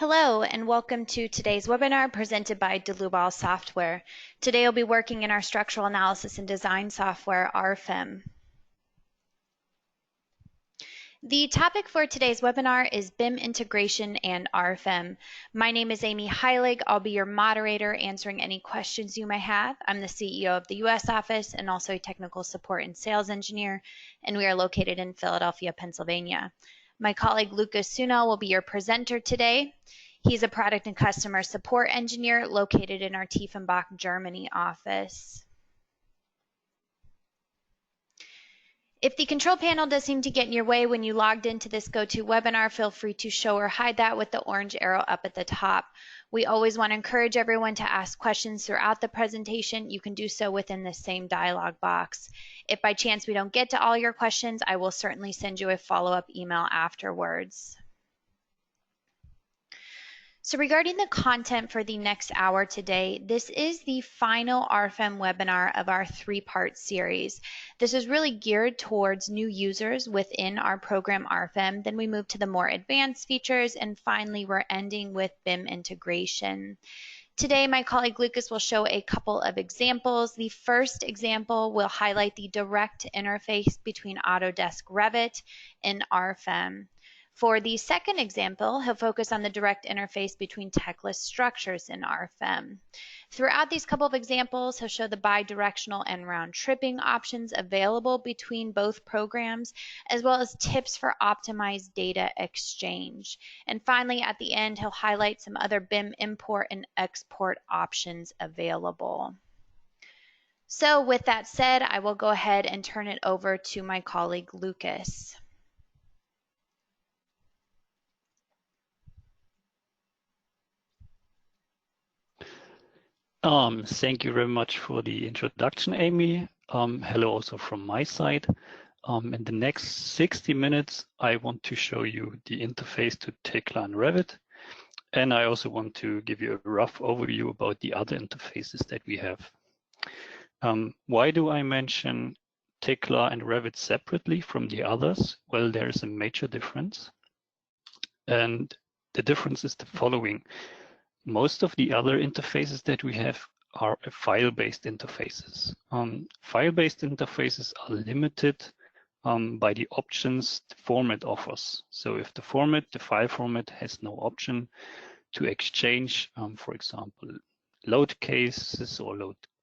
Hello and welcome to today's webinar presented by Dlubal Software. Today we'll be working in our structural analysis and design software, RFEM. The topic for today's webinar is BIM integration and RFEM. My name is Amy Heilig. I'll be your moderator answering any questions you may have. I'm the CEO of the US office and also a technical support and sales engineer, and we are located in Philadelphia, Pennsylvania. My colleague Lucas Sunel will be your presenter today. He's a product and customer support engineer located in our Tiefenbach, Germany office. If the control panel does seem to get in your way when you logged into this GoToWebinar, feel free to show or hide that with the orange arrow up at the top. We always want to encourage everyone to ask questions throughout the presentation. You can do so within the same dialog box. If by chance we don't get to all your questions, I will certainly send you a follow-up email afterwards. So regarding the content for the next hour today, this is the final RFEM webinar of our three-part series. This is really geared towards new users within our program RFEM. Then we move to the more advanced features, and finally we're ending with BIM integration. Today, my colleague Lucas will show a couple of examples. The first example will highlight the direct interface between Autodesk Revit and RFEM. For the second example, he'll focus on the direct interface between Tekla structures in RFEM. Throughout these couple of examples, he'll show the bidirectional and round tripping options available between both programs, as well as tips for optimized data exchange. And finally, at the end, he'll highlight some other BIM import and export options available. So with that said, I will go ahead and turn it over to my colleague Lucas. Thank you very much for the introduction, Amy. Hello also from my side. In the next 60 minutes, I want to show you the interface to Tekla and Revit. And I also want to give you a rough overview about the other interfaces that we have. Why do I mention Tekla and Revit separately from the others? Well, there is a major difference. And the difference is the following. Most of the other interfaces that we have are file-based interfaces. File-based interfaces are limited by the options the format offers. So if the file format has no option to exchange, for example, load cases or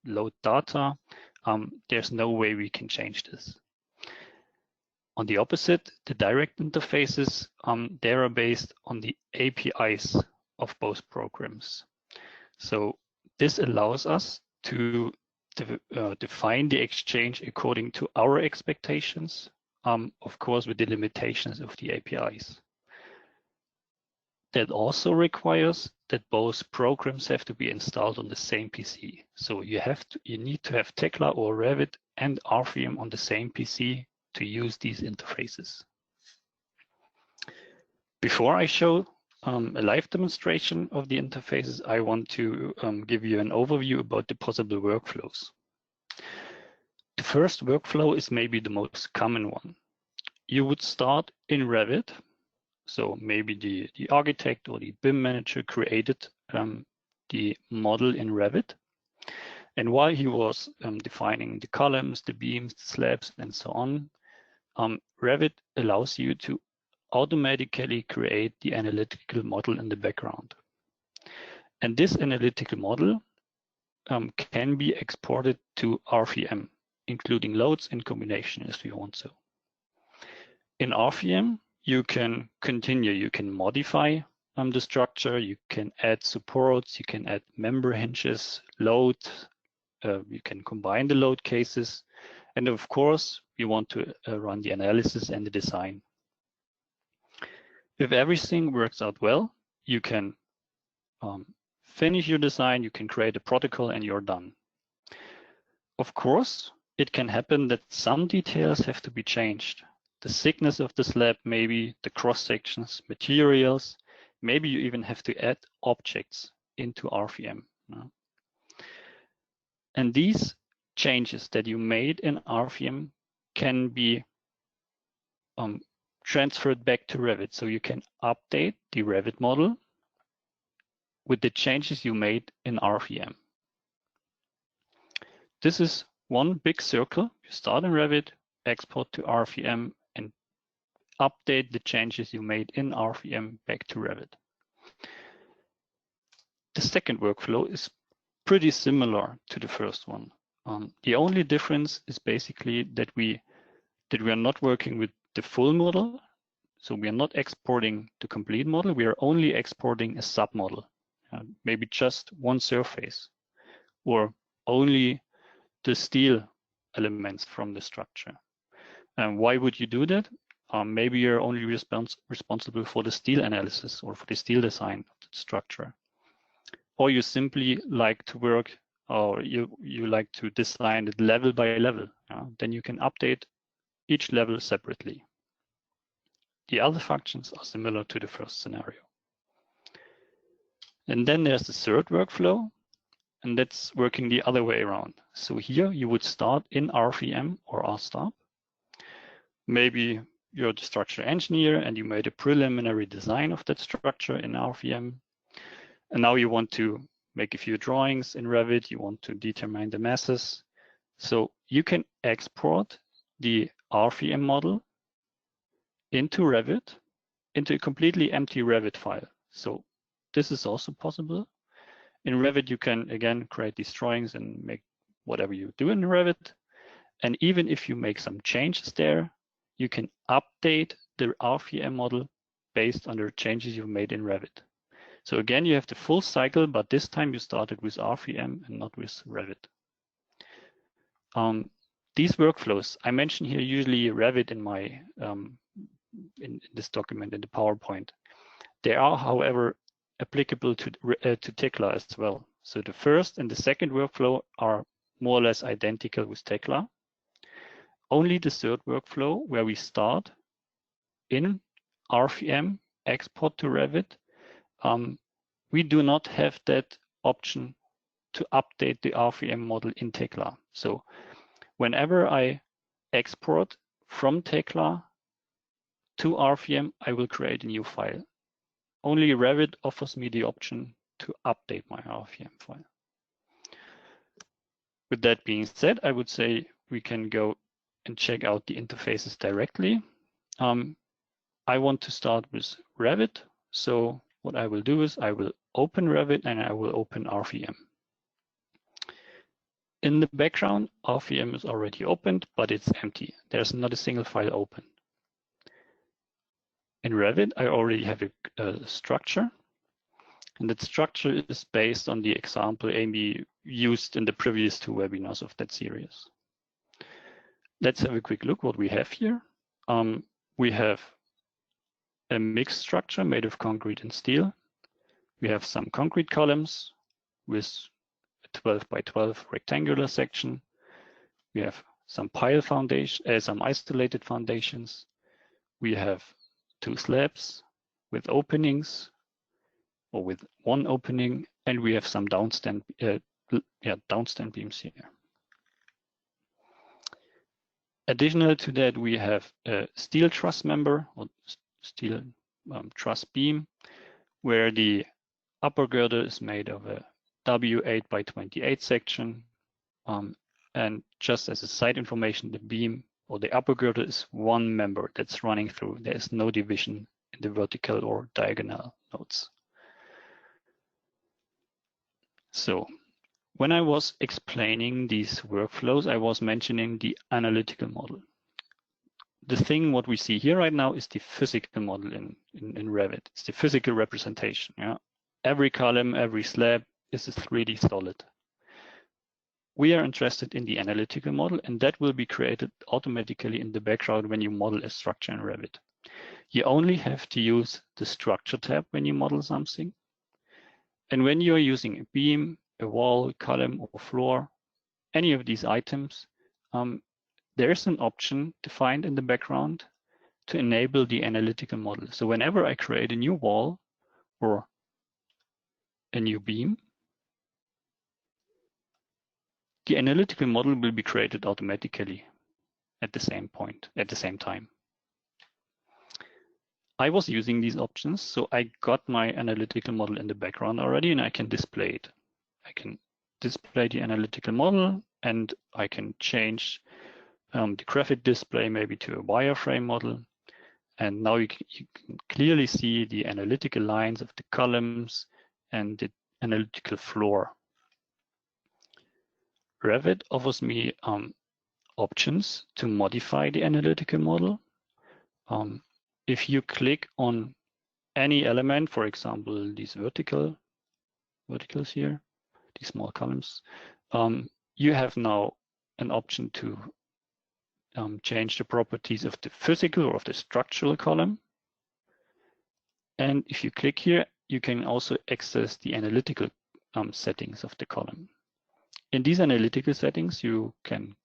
load data, there's no way we can change this. On the opposite, the direct interfaces, they are based on the APIs of both programs. So this allows us to define the exchange according to our expectations, of course with the limitations of the APIs. That also requires that both programs have to be installed on the same PC. So you need to have Tekla or Revit and RFEM on the same PC to use these interfaces. Before I show a live demonstration of the interfaces, I want to give you an overview about the possible workflows. The first workflow is maybe the most common one. You would start in Revit. So maybe the architect or the BIM manager created the model in Revit. And while he was defining the columns, the beams, the slabs, and so on, Revit allows you to automatically create the analytical model in the background. And this analytical model can be exported to RFEM, including loads in combination if you want so. In RFEM, you can continue, you can modify the structure, you can add supports, you can add member hinges, load, you can combine the load cases, and of course, you want to run the analysis and the design. If everything works out well, you can finish your design, you can create a protocol, and you're done. Of course, it can happen that some details have to be changed. The thickness of the slab, maybe the cross sections, materials, maybe you even have to add objects into RFEM. And these changes that you made in RFEM can be transferred back to Revit. So you can update the Revit model with the changes you made in RFEM. This is one big circle. You start in Revit, export to RFEM, and update the changes you made in RFEM back to Revit. The second workflow is pretty similar to the first one. The only difference is basically that we are not working with the full model. So we are not exporting the complete model. We are only exporting a submodel, maybe just one surface, or only the steel elements from the structure. And why would you do that? Maybe you're only responsible for the steel analysis or for the steel design of the structure. Or you simply like to work, or you like to design it level by level. Then you can update each level separately. The other functions are similar to the first scenario. And then there's the third workflow, and that's working the other way around. So here you would start in RFEM or RSTARP. Maybe you're the structural engineer and you made a preliminary design of that structure in RFEM. And now you want to make a few drawings in Revit. You want to determine the masses. So you can export the RFEM model into Revit, into a completely empty Revit file. So this is also possible. In Revit, you can, again, create these drawings and make whatever you do in Revit. And even if you make some changes there, you can update the RFEM model based on the changes you've made in Revit. So again, you have the full cycle, but this time you started with RFEM and not with Revit. These workflows, I mention here usually Revit in my in this document, in the PowerPoint. They are, however, applicable to Tekla as well. So the first and the second workflow are more or less identical with Tekla. Only the third workflow, where we start in RFEM, export to Revit, we do not have that option to update the RFEM model in Tekla. So whenever I export from Tekla to RFEM, I will create a new file. Only Revit offers me the option to update my RFEM file. With that being said, I would say we can go and check out the interfaces directly. I want to start with Revit. So what I will do is I will open Revit and I will open RFEM. In the background, RFEM is already opened, but it's empty. There's not a single file open. In Revit, I already have a structure, and that structure is based on the example Amy used in the previous two webinars of that series. Let's have a quick look what we have here. We have a mixed structure made of concrete and steel. We have some concrete columns with a 12 by 12 rectangular section. We have some pile foundation, some isolated foundations. We have two slabs with openings or with one opening, and we have some downstand beams here. Additional to that, we have a steel truss member or steel truss beam, where the upper girder is made of a W8 by 28 section. And just as a side information, the beam or the upper girder is one member that's running through. There is no division in the vertical or diagonal nodes. So when I was explaining these workflows, I was mentioning the analytical model. The thing what we see here right now is the physical model in Revit. It's the physical representation. Yeah? Every column, every slab is a 3D solid. We are interested in the analytical model, and that will be created automatically in the background when you model a structure in Revit. You only have to use the structure tab when you model something. And when you're using a beam, a wall, column, or floor, any of these items, there's an option defined in the background to enable the analytical model. So whenever I create a new wall or a new beam, the analytical model will be created automatically at the same point, at the same time. I was using these options, so I got my analytical model in the background already, and I can display it. I can display the analytical model, and I can change the graphic display maybe to a wireframe model. And now you can clearly see the analytical lines of the columns and the analytical floor. Revit offers me options to modify the analytical model. If you click on any element, for example, these verticals here, these small columns, you have now an option to change the properties of the physical or of the structural column. And if you click here, you can also access the analytical settings of the column. In these analytical settings, you can,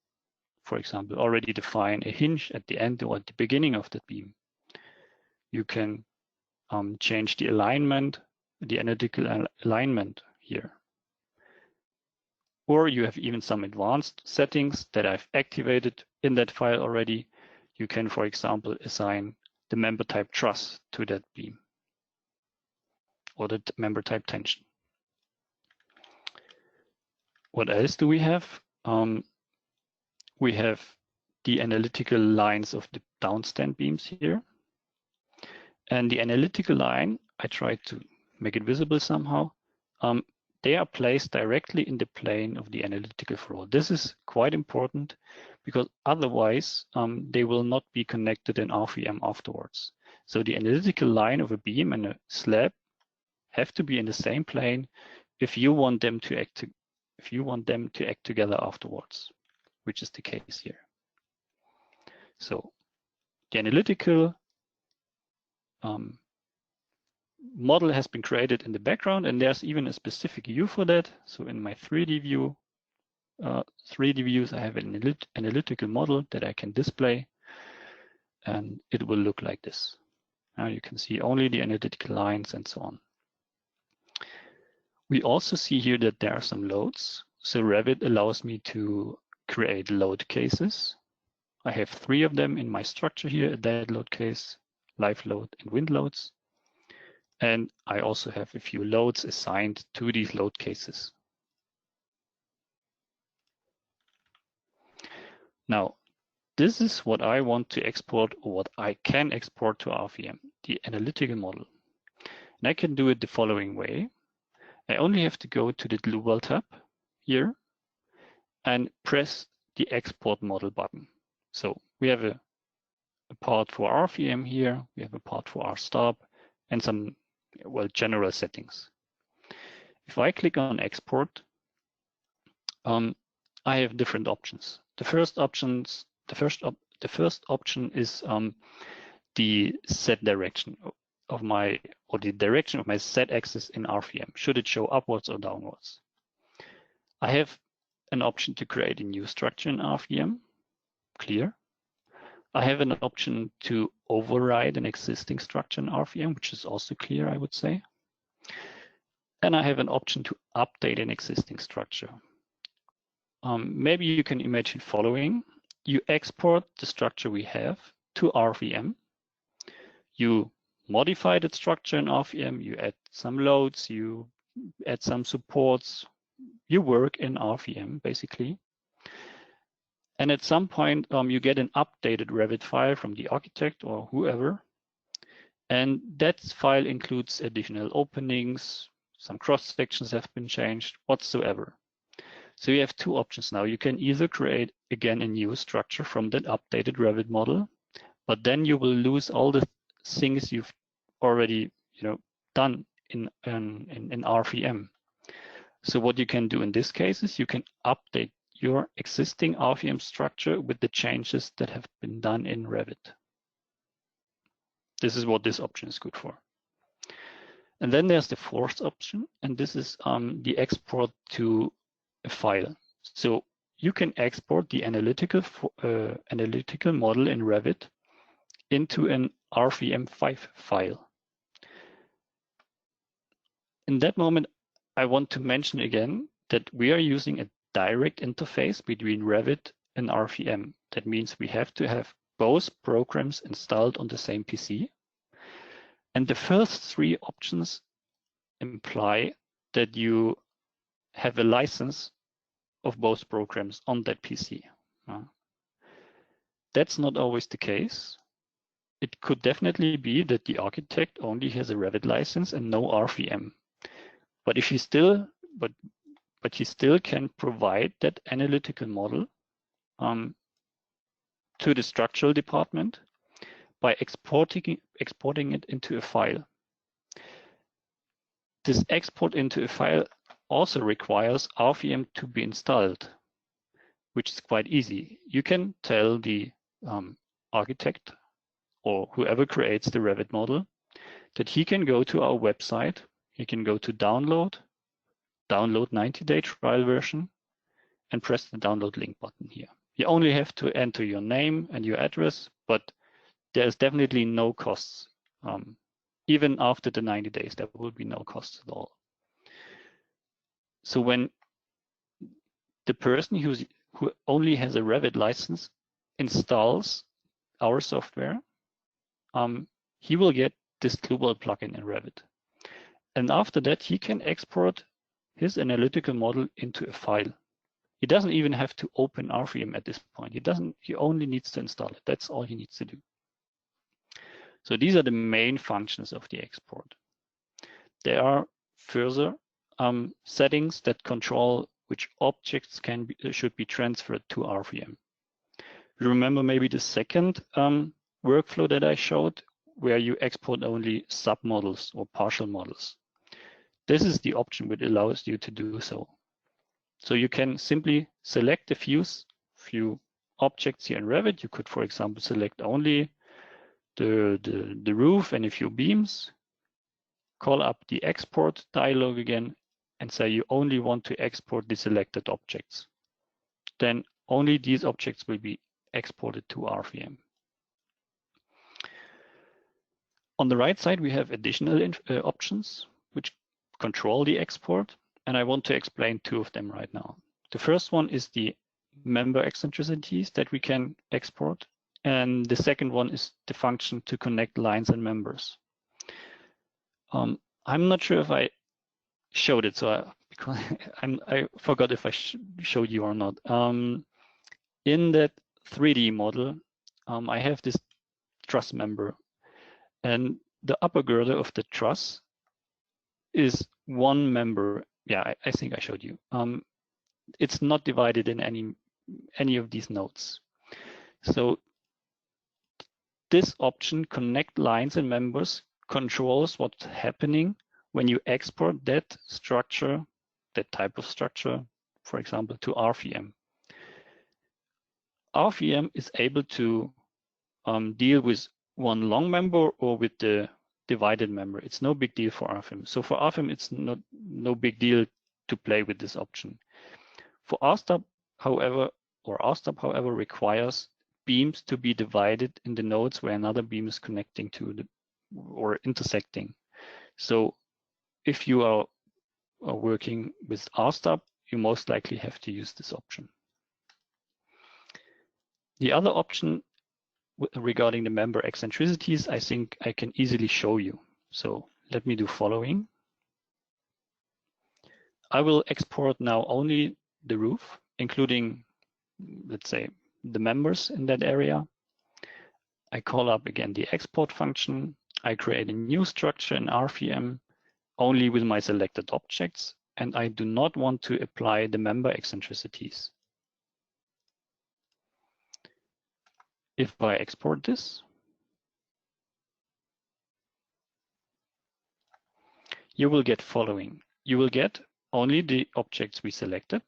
for example, already define a hinge at the end or at the beginning of the beam. You can change the alignment, the analytical alignment here. Or you have even some advanced settings that I've activated in that file already. You can, for example, assign the member type truss to that beam or the member type tension. What else do we have? We have the analytical lines of the downstand beams here. And the analytical line, I tried to make it visible somehow. They are placed directly in the plane of the analytical floor. This is quite important because otherwise they will not be connected in RFEM afterwards. So the analytical line of a beam and a slab have to be in the same plane if you want them to act together afterwards, which is the case here. So the analytical model has been created in the background, and there's even a specific view for that. So in my 3D view, 3D views, I have an analytical model that I can display, and it will look like this. Now you can see only the analytical lines and so on. We also see here that there are some loads. So Revit allows me to create load cases. I have 3 of them in my structure here: a dead load case, live load, and wind loads. And I also have a few loads assigned to these load cases. Now, this is what I want to export, or what I can export to RFEM, the analytical model. And I can do it the following way. I only have to go to the Dlubal tab here and press the Export Model button. So we have a part for RFEM here, we have a part for RStop, and some general settings. If I click on Export, I have different options. The first option is the set direction of my, or the direction of my set axis in RFEM. Should it show upwards or downwards? I have an option to create a new structure in RFEM, clear. I have an option to override an existing structure in RFEM, which is also clear, I would say. And I have an option to update an existing structure. Maybe you can imagine following. You export the structure we have to RFEM. You modify that structure in RFEM. You add some loads, you add some supports. You work in RFEM, basically. And at some point, you get an updated Revit file from the architect or whoever. And that file includes additional openings, some cross sections have been changed, whatsoever. So you have 2 options now. You can either create, again, a new structure from that updated Revit model, but then you will lose all the things you've already done in RFEM. So what you can do in this case is you can update your existing RFEM structure with the changes that have been done in Revit. This is what this option is good for. And then there's the 4th option, and this is the export to a file. So you can export the analytical model in Revit into an RFEM5 file. In that moment, I want to mention again that we are using a direct interface between Revit and RFEM. That means we have to have both programs installed on the same PC. And the first three options imply that you have a license of both programs on that PC. That's not always the case. It could definitely be that the architect only has a Revit license and no RFEM. But if he still, but he still can provide that analytical model to the structural department by exporting it into a file. This export into a file also requires RFEM to be installed, which is quite easy. You can tell the architect or whoever creates the Revit model that he can go to our website, he can go to download 90-day trial version, and press the download link button here. You only have to enter your name and your address, but there's definitely no costs. Even after the 90 days, there will be no costs at all. So when the person who only has a Revit license installs our software, he will get this Dlubal plugin in Revit. And after that, he can export his analytical model into a file. He doesn't even have to open RFEM at this point. He only needs to install it. That's all he needs to do. So these are the main functions of the export. There are further settings that control which objects should be transferred to RFEM. You remember maybe the second workflow that I showed, where you export only submodels or partial models. This is the option which allows you to do so. So you can simply select a few objects here in Revit. You could, for example, select only the roof and a few beams, call up the export dialog again, and say you only want to export the selected objects. Then only these objects will be exported to RFEM. On the right side, we have additional options which control the export, and I want to explain two of them right now. The first one is the member eccentricities that we can export, and the second one is the function to connect lines and members. I'm not sure if I showed it, so I forgot if I showed you or not. In that 3D model, I have this truss member, and the upper girder of the truss is one member. Yeah, I think I showed you. It's not divided in any of these nodes. So this option, connect lines and members, controls what's happening when you export that structure, that type of structure, for example, to RFEM. RFEM is able to deal with one long member or with the divided member. It's no big deal for RFEM. So for RFEM, it's no big deal to play with this option. For RSTUB, however, requires beams to be divided in the nodes where another beam is connecting to or intersecting. So if you are working with RSTUB, you most likely have to use this option. The other option regarding the member eccentricities, I think I can easily show you. So let me do following. I will export now only the roof, including, let's say, the members in that area. I call up again the export function. I create a new structure in RFEM only with my selected objects, and I do not want to apply the member eccentricities. If I export this, you will get following. You will get only the objects we selected.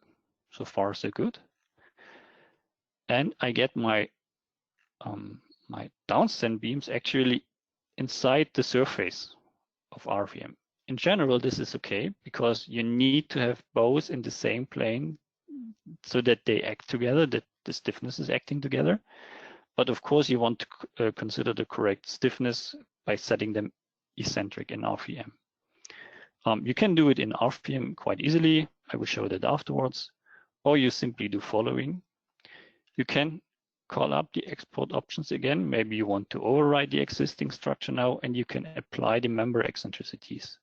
So far, so good. And I get my my downstand beams actually inside the surface of RFEM. In general, this is okay because you need to have both in the same plane so that they act together, that the stiffness is acting together. But of course, you want to consider the correct stiffness by setting them eccentric in RFEM. You can do it in RFEM quite easily. I will show that afterwards. Or you simply do following. You can call up the export options again. Maybe you want to override the existing structure now, and you can apply the member eccentricities.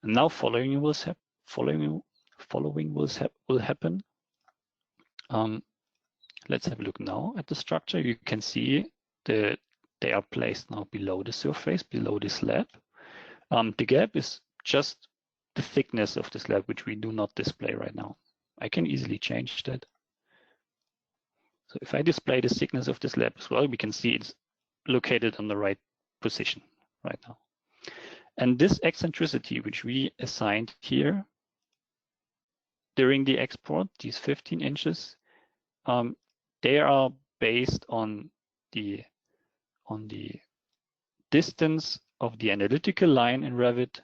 And now following will happen. Let's have a look now at the structure. You can see they are placed now below the surface, below the slab. The gap is just the thickness of the slab, which we do not display right now. I can easily change that. So if I display the thickness of the slab as well, we can see it's located on the right position right now. And this eccentricity, which we assigned here during the export, these 15 inches, they are based on the distance of the analytical line in Revit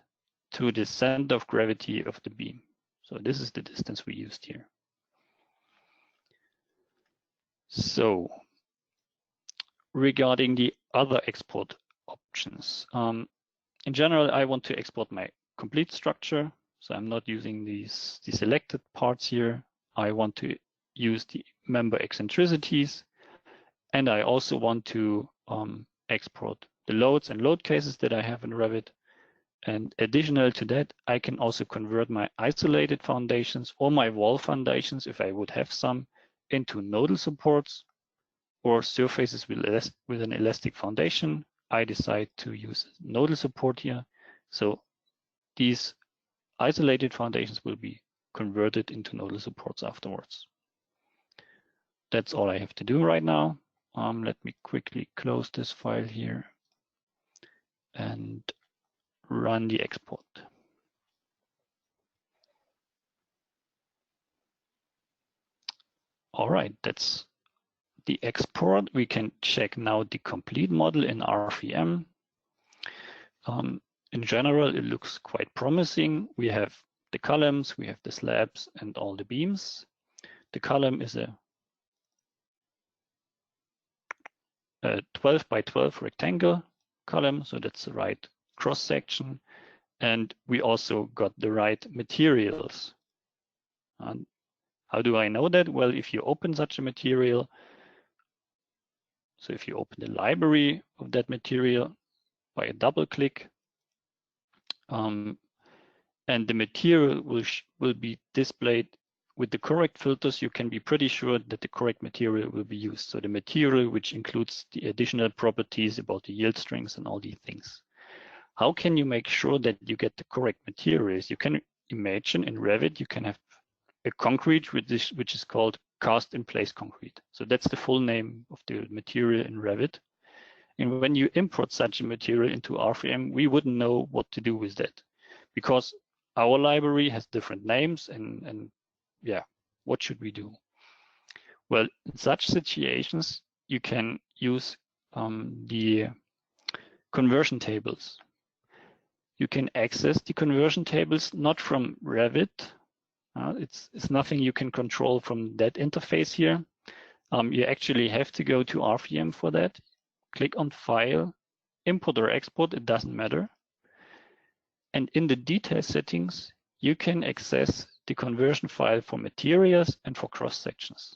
to the center of gravity of the beam. So this is the distance we used here. So regarding the other export options, in general, I want to export my complete structure. So I'm not using the selected parts here. I want to use the member eccentricities. And I also want to export the loads and load cases that I have in Revit. And additional to that, I can also convert my isolated foundations or my wall foundations, if I would have some, into nodal supports or surfaces with an elastic foundation. I decide to use nodal support here. So these isolated foundations will be converted into nodal supports afterwards. That's all I have to do right now. Let me quickly close this file here and run the export. All right, that's the export. We can check now the complete model in RFEM. In general, it looks quite promising. We have the columns, we have the slabs and all the beams. The column is a 12 by 12 rectangle column, so that's the right cross section. And we also got the right materials. And how do I know that? Well, if you open such a material, so if you open the library of that material by a double click, and the material will be displayed with the correct filters, you can be pretty sure that the correct material will be used. So the material, which includes the additional properties about the yield strengths and all these things. How can you make sure that you get the correct materials? You can imagine in Revit, you can have a concrete which is called cast in place concrete. So that's the full name of the material in Revit. And when you import such a material into RFEM, we wouldn't know what to do with that, because our library has different names and yeah, what should we do? Well, in such situations, you can use the conversion tables. You can access the conversion tables not from Revit. It's nothing you can control from that interface here. You actually have to go to RFEM for that. Click on File, Import or Export, it doesn't matter. And in the detail settings, you can access the conversion file for materials and for cross sections.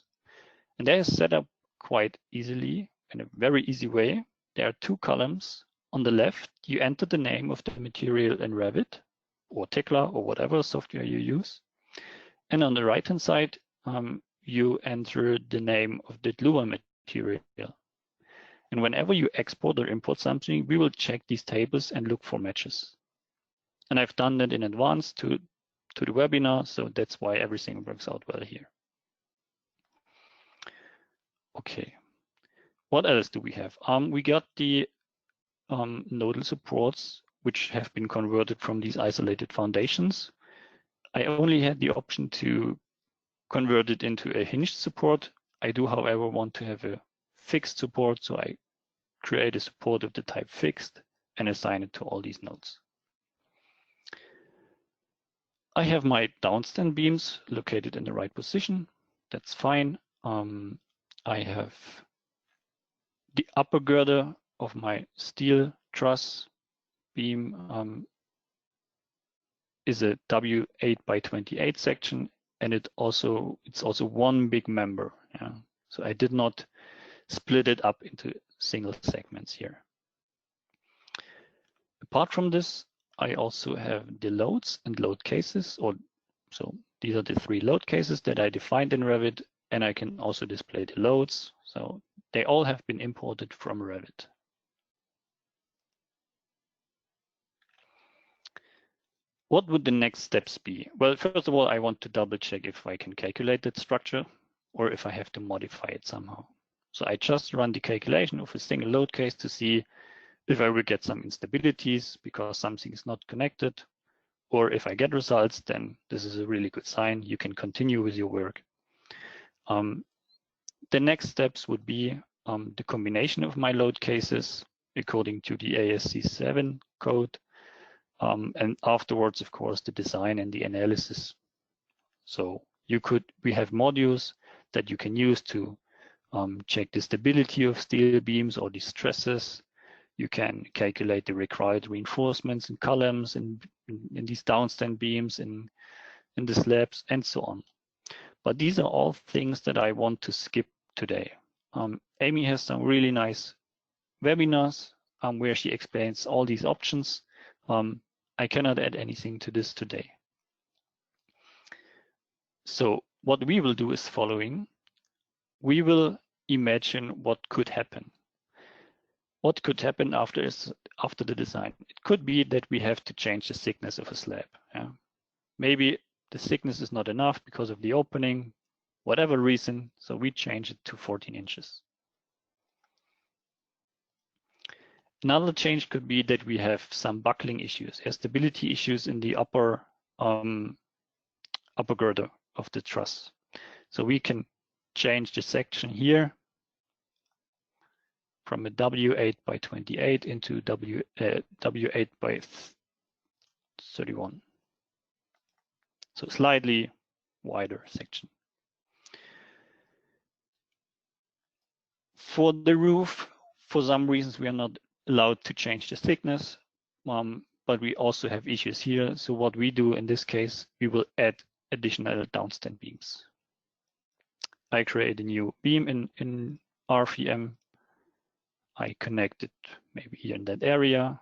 And that is set up quite easily in a very easy way. There are two columns. On the left, you enter the name of the material in Revit or Tekla or whatever software you use. And on the right-hand side, you enter the name of the Dlubal material. And whenever you export or import something, we will check these tables and look for matches. And I've done that in advance to the webinar, so that's why everything works out well here. Okay, what else do we have? We got the nodal supports, which have been converted from these isolated foundations. I only had the option to convert it into a hinged support. I do, however, want to have a fixed support, so I create a support of the type fixed and assign it to all these nodes. I have my downstand beams located in the right position. That's fine. I have the upper girder of my steel truss beam is a W8 by 28 section, and it's also one big member. Yeah. So I did not split it up into single segments here. Apart from this, I also have the loads and load cases, so these are the 3 load cases that I defined in Revit, and I can also display the loads. So they all have been imported from Revit. What would the next steps be? Well, first of all, I want to double check if I can calculate that structure or if I have to modify it somehow. So I just run the calculation of a single load case to see if I will get some instabilities because something is not connected, or if I get results, then this is a really good sign. You can continue with your work. The next steps would be the combination of my load cases according to the ASC7 code. And afterwards, of course, the design and the analysis. So we have modules that you can use to check the stability of steel beams or the stresses. You can calculate the required reinforcements in columns in these downstand beams in the slabs and so on. But these are all things that I want to skip today. Amy has some really nice webinars where she explains all these options. I cannot add anything to this today. So what we will do is following. We will imagine what could happen. What could happen after the design? It could be that we have to change the thickness of a slab. Yeah? Maybe the thickness is not enough because of the opening, whatever reason, so we change it to 14 inches. Another change could be that we have some buckling issues, stability issues in the upper girder of the truss. So we can change the section here from a W8 by 28 into W8 by 31. So slightly wider section. For the roof, for some reasons, we are not allowed to change the thickness, but we also have issues here. So what we do in this case, we will add additional downstand beams. I create a new beam in RFEM. I connect it maybe here in that area.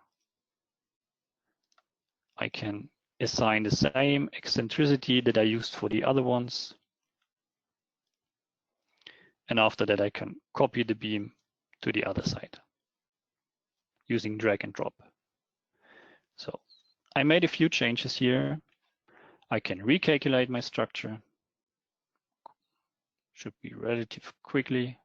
I can assign the same eccentricity that I used for the other ones. And after that, I can copy the beam to the other side using drag and drop. So I made a few changes here. I can recalculate my structure. Should be relatively quickly.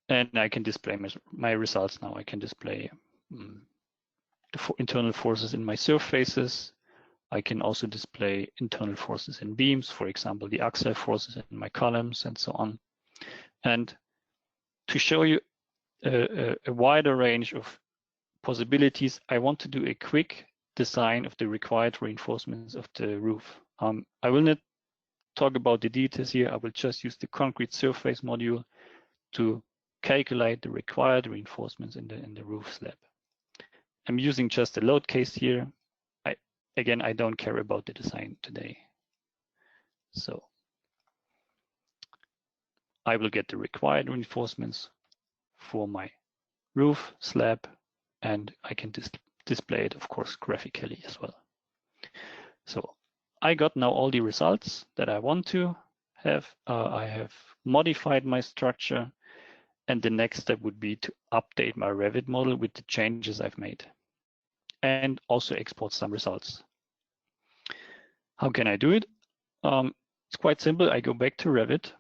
And I can display my results now. I can display the internal forces in my surfaces. I can also display internal forces in beams, for example, the axial forces in my columns and so on. And to show you a wider range of possibilities, I want to do a quick design of the required reinforcements of the roof. I will not talk about the details here. I will just use the concrete surface module to calculate the required reinforcements in the roof slab. I'm using just a load case here. Again, I don't care about the design today. So I will get the required reinforcements for my roof slab, and I can display it, of course, graphically as well. So I got now all the results that I want to have. I have modified my structure, and the next step would be to update my Revit model with the changes I've made and also export some results. How can I do it? It's quite simple. I go back to Revit.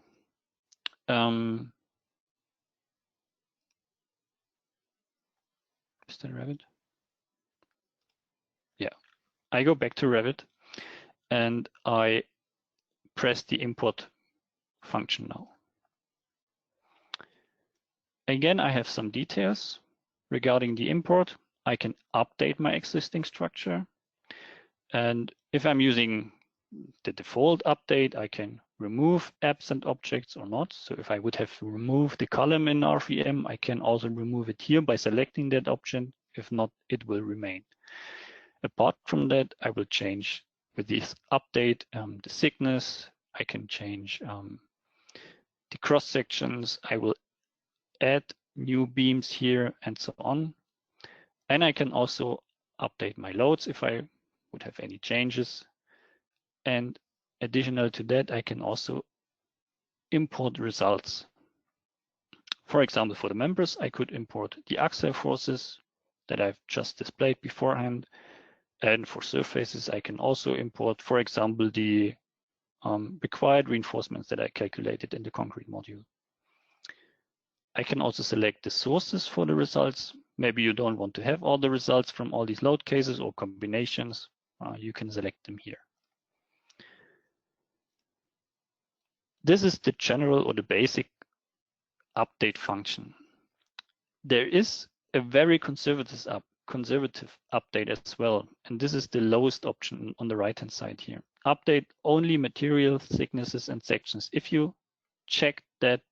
Is that Revit? Yeah, I go back to Revit and I press the import function now. Again, I have some details regarding the import. I can update my existing structure. And if I'm using the default update, I can remove absent objects or not. So if I would have to remove the column in RFEM, I can also remove it here by selecting that option. If not, it will remain. Apart from that, I will change with this update the thickness, I can change the cross sections. I will add new beams here and so on. And I can also update my loads if I would have any changes. And additional to that, I can also import results. For example, for the members, I could import the axial forces that I've just displayed beforehand. And for surfaces, I can also import, for example, the required reinforcements that I calculated in the concrete module. I can also select the sources for the results. Maybe you don't want to have all the results from all these load cases or combinations. You can select them here. This is the general or the basic update function. There is a very conservative update as well, and this is the lowest option on the right-hand side here. Update only material thicknesses and sections. If you check that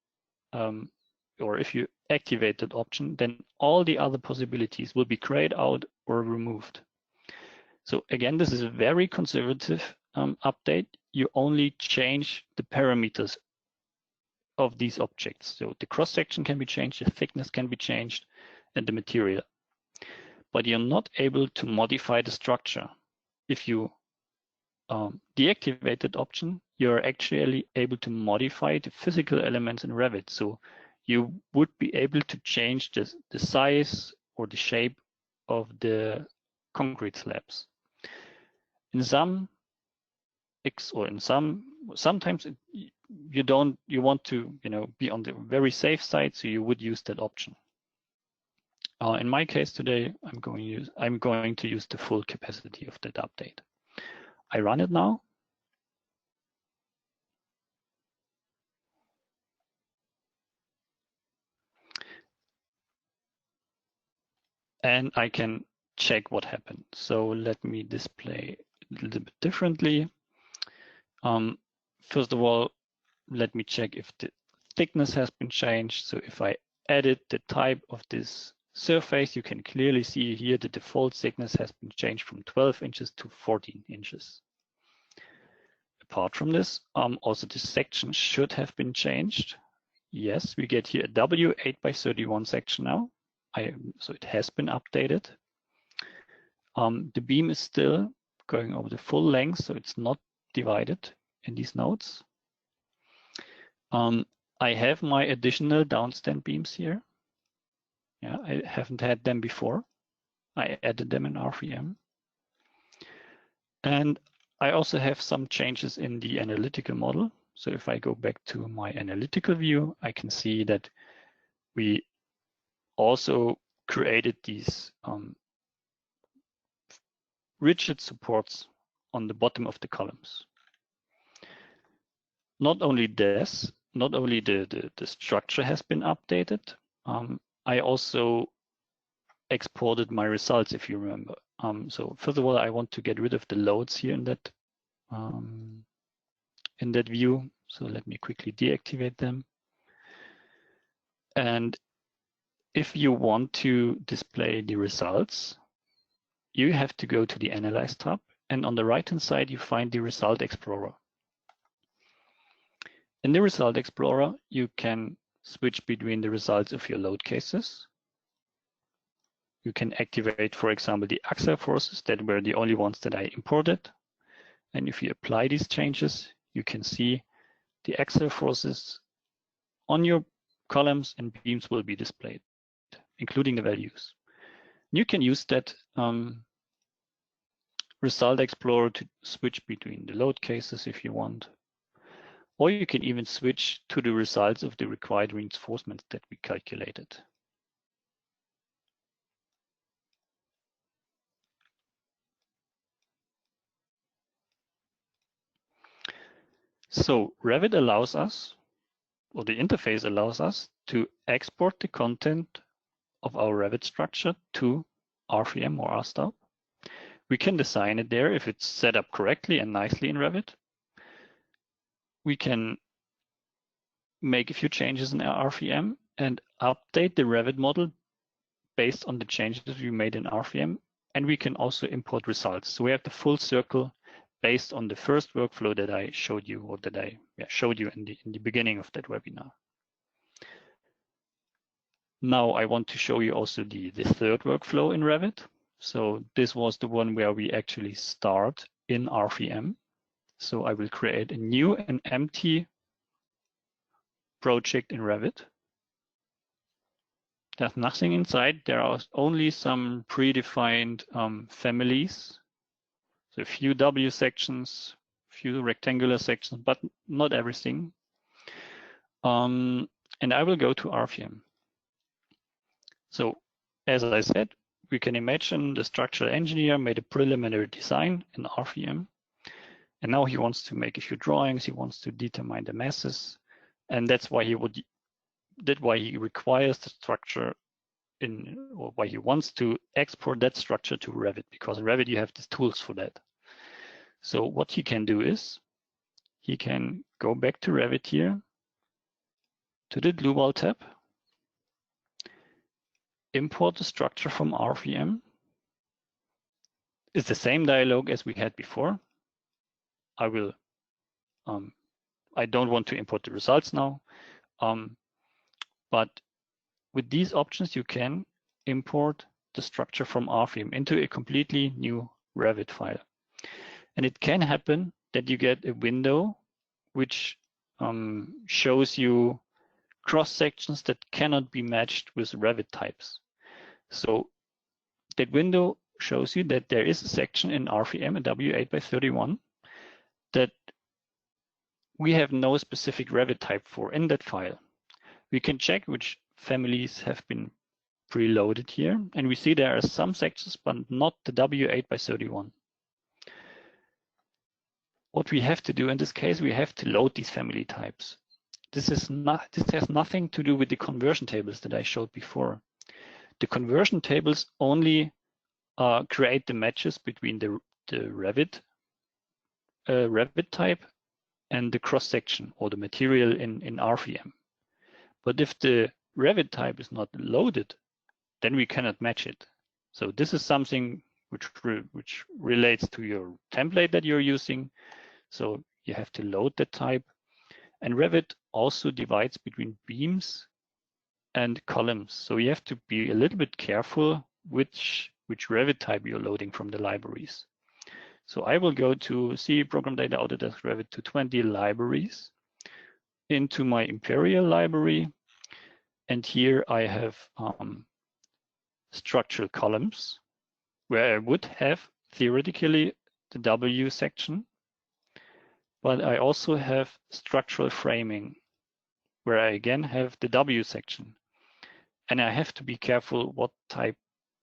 or if you activate that option, then all the other possibilities will be grayed out or removed. So again, this is a very conservative update. You only change the parameters of these objects. So the cross section can be changed, the thickness can be changed, and the material. But you're not able to modify the structure. If you deactivate that option, you're actually able to modify the physical elements in Revit. So you would be able to change the size or the shape of the concrete slabs. In some sometimes you want to be on the very safe side, so you would use that option. In my case today, I'm going to use the full capacity of that update. I run it now. And I can check what happened. So let me display a little bit differently. First of all, let me check if the thickness has been changed. So if I edit the type of this surface, you can clearly see here the default thickness has been changed from 12 inches to 14 inches. Apart from this, also the section should have been changed. Yes, we get here a W 8x31 section now. So it has been updated. The beam is still going over the full length, so it's not divided in these nodes. I have my additional downstand beams here. Yeah, I haven't had them before. I added them in RFEM. And I also have some changes in the analytical model. So if I go back to my analytical view, I can see that we also created these rigid supports on the bottom of the columns. Not only this, not only the structure has been updated, I also exported my results, if you remember. So first of all, I want to get rid of the loads here in that view. So let me quickly deactivate them. And if you want to display the results, you have to go to the Analyze tab, and on the right-hand side, you find the Result Explorer. In the Result Explorer, you can switch between the results of your load cases. You can activate, for example, the axial forces that were the only ones that I imported. And if you apply these changes, you can see the axial forces on your columns and beams will be displayed, including the values. You can use that Result Explorer to switch between the load cases if you want. Or you can even switch to the results of the required reinforcements that we calculated. So Revit allows us, or the interface allows us, to export the content of our Revit structure to RFEM or RSTOP. We can design it there if it's set up correctly and nicely in Revit. We can make a few changes in our RFEM and update the Revit model based on the changes we made in RFEM. And we can also import results. So we have the full circle based on the first workflow that I showed you, or that I showed you in the beginning of that webinar. Now I want to show you also the third workflow in Revit. So this was the one where we actually start in RFEM. So I will create a new and empty project in Revit. There's nothing inside. There are only some predefined families. So a few W sections, few rectangular sections, but not everything. And I will go to RFEM. So as I said, we can imagine the structural engineer made a preliminary design in RFEM. And now he wants to make a few drawings. He wants to determine the masses. And that's why he requires the structure or why he wants to export that structure to Revit, because in Revit you have the tools for that. So what he can do is he can go back to Revit here, to the Dlubal tab, import the structure from RFEM. It's the same dialog as we had before. I don't want to import the results now, but with these options, you can import the structure from RFEM into a completely new Revit file. And it can happen that you get a window which shows you cross sections that cannot be matched with Revit types. So that window shows you that there is a section in RFEM, a W8x31, that we have no specific Revit type for in that file. We can check which families have been preloaded here, and we see there are some sections, but not the W8x31. What we have to do in this case, we have to load these family types. This has nothing to do with the conversion tables that I showed before. The conversion tables only create the matches between the Revit type and the cross section or the material in RFEM. But if the Revit type is not loaded, then we cannot match it. So this is something which relates to your template that you're using. So you have to load that type. And Revit also divides between beams and columns. So you have to be a little bit careful which Revit type you're loading from the libraries. So I will go to C Program Data Autodesk Revit 220 libraries, into my Imperial library. And here I have structural columns, where I would have theoretically the W section, but I also have structural framing, where I again have the W section. And I have to be careful what type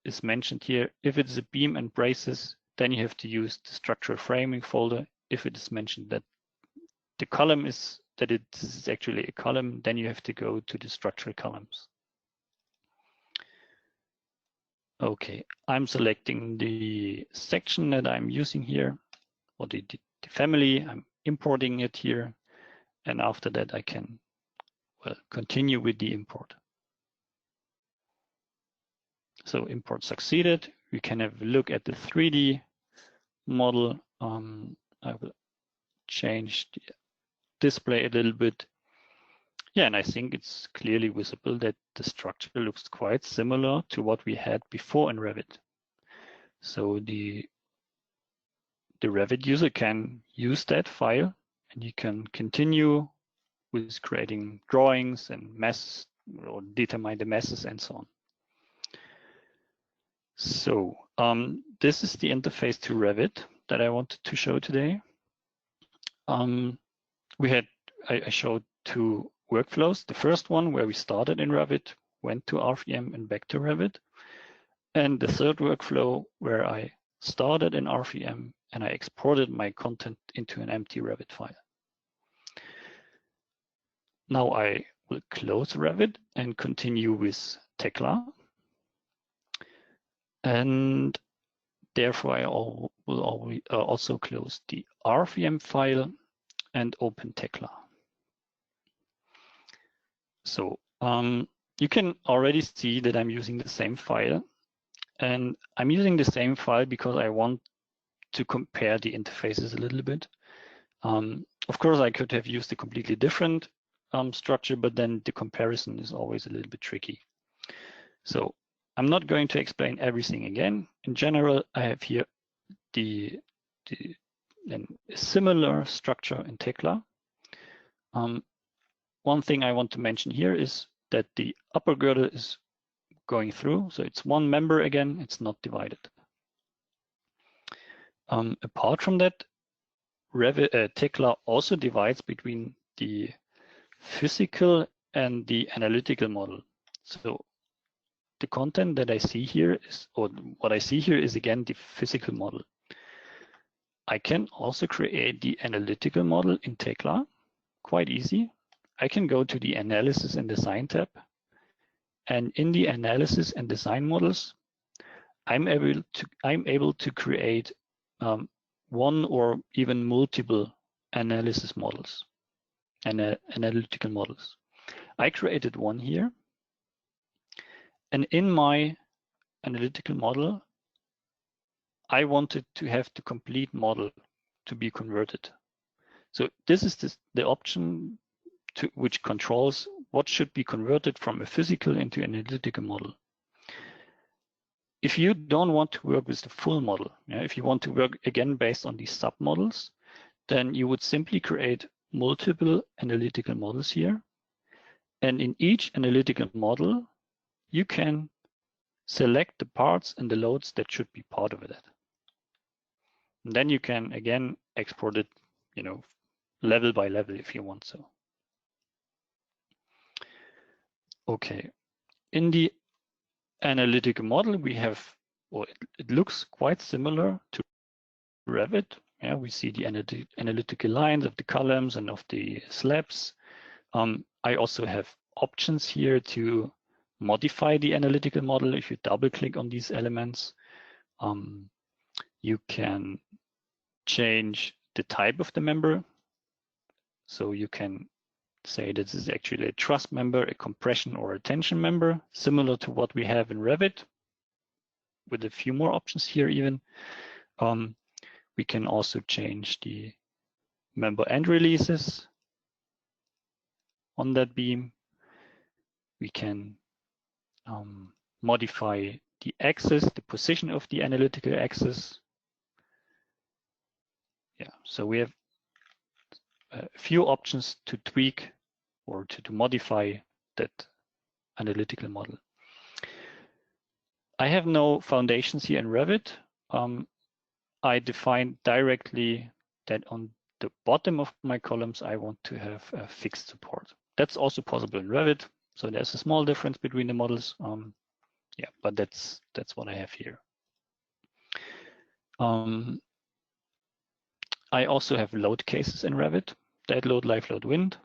is mentioned here. If it's a beam and braces, then you have to use the structural framing folder. If it is mentioned that the column is this is actually a column, then you have to go to the structural columns. Okay, I'm selecting the section that I'm using here, or the family. I'm importing it here, and after that I can continue with the import. So import succeeded. We can have a look at the 3D model. I will change the display a little bit. Yeah, and I think it's clearly visible that the structure looks quite similar to what we had before in Revit. So the Revit user can use that file, and you can continue with creating drawings and masses, or determine the masses and so on. So this is the interface to Revit that I wanted to show today. I showed two workflows. The first one where we started in Revit, went to RFEM and back to Revit. And the third workflow where I started in RFEM and I exported my content into an empty Revit file. Now I will close Revit and continue with Tekla. And therefore I will also close the RFEM file and open Tekla. So you can already see that I'm using the same file, and I'm using the same file because I want to compare the interfaces a little bit. Of course, I could have used a completely different structure, but then the comparison is always a little bit tricky. So I'm not going to explain everything again. In general, I have here a similar structure in Tekla. One thing I want to mention here is that the upper girdle is going through, so it's one member again, it's not divided. Apart from that, Tekla also divides between the physical and the analytical model. So the content that I see here is, or what I see here is again the physical model. I can also create the analytical model in Tekla, quite easy. I can go to the Analysis and Design tab, and in the Analysis and Design models, I'm able to create one or even multiple analysis models and analytical models. I created one here, and in my analytical model, I wanted to have the complete model to be converted. So this is the option which controls what should be converted from a physical into an analytical model. If you don't want to work with the full model, if you want to work again based on these submodels, then you would simply create multiple analytical models here. And in each analytical model, you can select the parts and the loads that should be part of it. And then you can again export it, level by level if you want so. Okay, in the analytical model we have, or it looks quite similar to Revit. Yeah, we see the analytical lines of the columns and of the slabs. I also have options here to modify the analytical model. If you double click on these elements, you can change the type of the member. So you can say this is actually a truss member, a compression or a tension member, similar to what we have in Revit, with a few more options here even. We can also change the member end releases on that beam. We can modify the axis, the position of the analytical axis. Yeah, so we have a few options to tweak or to modify that analytical model. I have no foundations here in Revit. I define directly that on the bottom of my columns, I want to have a fixed support. That's also possible in Revit. So there's a small difference between the models. Yeah, but that's what I have here. I also have load cases in Revit, dead load, live load, wind,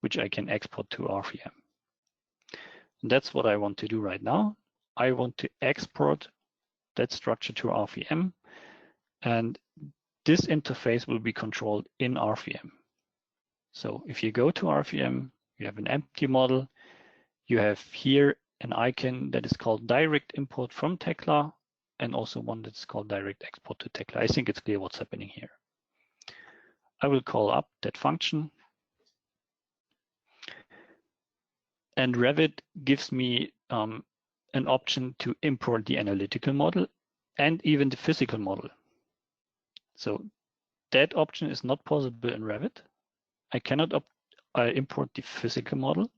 which I can export to RFEM. And that's what I want to do right now. I want to export that structure to RFEM, and this interface will be controlled in RFEM. So if you go to RFEM, you have an empty model. You have here an icon that is called direct import from Tekla, and also one that's called direct export to Tekla. I think it's clear what's happening here. I will call up that function. And Revit gives me an option to import the analytical model and even the physical model. So that option is not possible in Revit. I cannot import the physical model.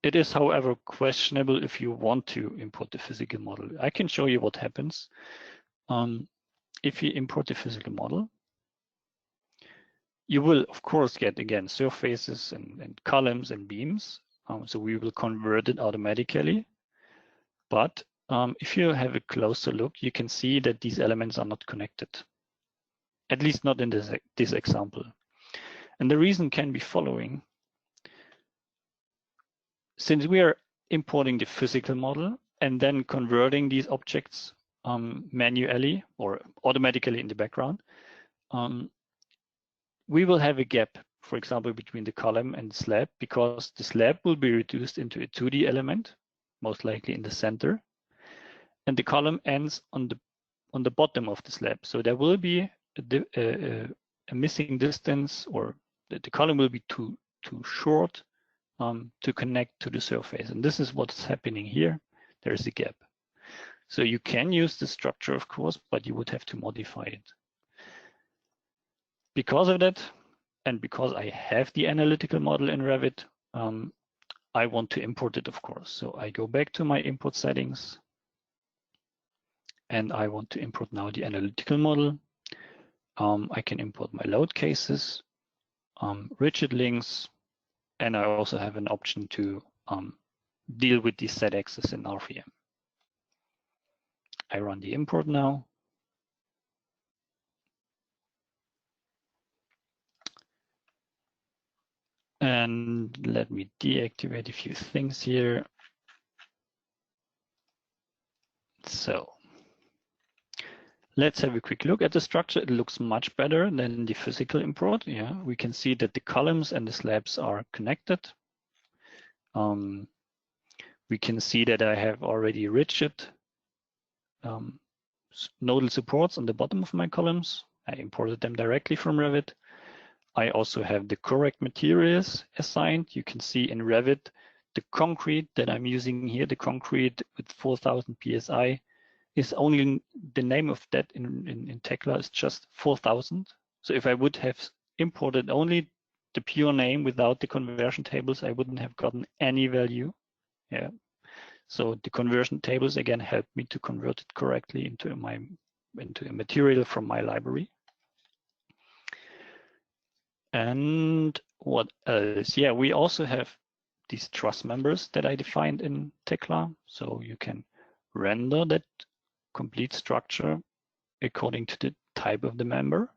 It is, however, questionable if you want to import the physical model. I can show you what happens if you import the physical model. You will, of course, get, again, surfaces and columns and beams. So we will convert it automatically. But if you have a closer look, you can see that these elements are not connected, at least not in this example. And the reason can be following. Since we are importing the physical model and then converting these objects manually or automatically in the background, we will have a gap, for example, between the column and the slab, because the slab will be reduced into a 2D element, most likely in the center, and the column ends on on the bottom of the slab. So there will be a missing distance, or the column will be too short to connect to the surface. And this is what's happening here. There is a gap. So you can use the structure, of course, but you would have to modify it. Because of that, and because I have the analytical model in Revit, I want to import it, of course. So I go back to my import settings, and I want to import now the analytical model. I can import my load cases, rigid links, and I also have an option to deal with the set axis in RFEM. I run the import now. And let me deactivate a few things here. So let's have a quick look at the structure. It looks much better than the physical import. Yeah, we can see that the columns and the slabs are connected. We can see that I have already rigid nodal supports on the bottom of my columns. I imported them directly from Revit. I also have the correct materials assigned. You can see in Revit, the concrete that I'm using here, the concrete with 4,000 PSI, is only the name of that in Tekla is just 4,000. So if I would have imported only the pure name without the conversion tables, I wouldn't have gotten any value. Yeah. So the conversion tables again help me to convert it correctly into a material from my library. And what else? Yeah, we also have these truss members that I defined in Tekla. So you can render that complete structure according to the type of the member.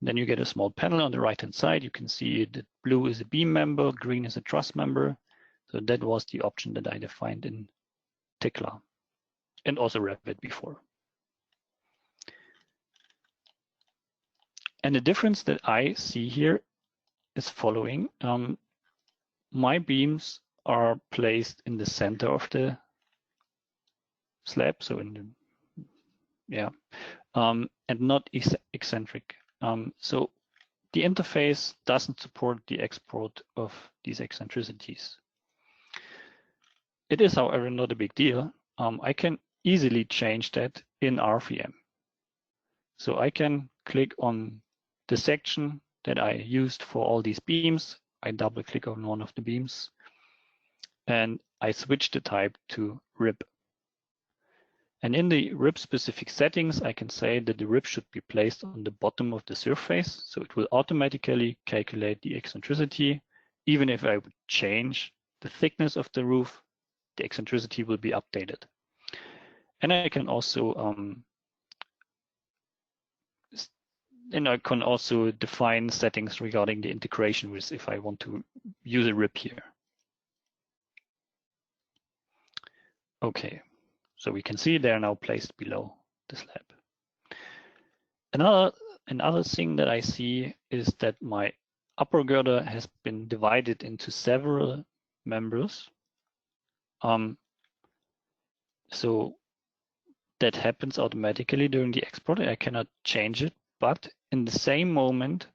Then you get a small panel on the right-hand side. You can see that blue is a beam member, green is a truss member. So that was the option that I defined in Tekla and also Revit before. And the difference that I see here is following. My beams are placed in the center of the slab, so in the, yeah, and not eccentric. So the interface doesn't support the export of these eccentricities. It is, however, not a big deal. I can easily change that in RFEM. So I can click on the section that I used for all these beams. I double click on one of the beams and I switch the type to rib. And in the rib specific settings, I can say that the rib should be placed on the bottom of the surface. So it will automatically calculate the eccentricity. Even if I would change the thickness of the roof, the eccentricity will be updated. And I can also define settings regarding the integration risk if I want to use a rib here. Okay, so we can see they're now placed below the slab. Another thing that I see is that my upper girder has been divided into several members. So that happens automatically during the export. I cannot change it, but in the same moment,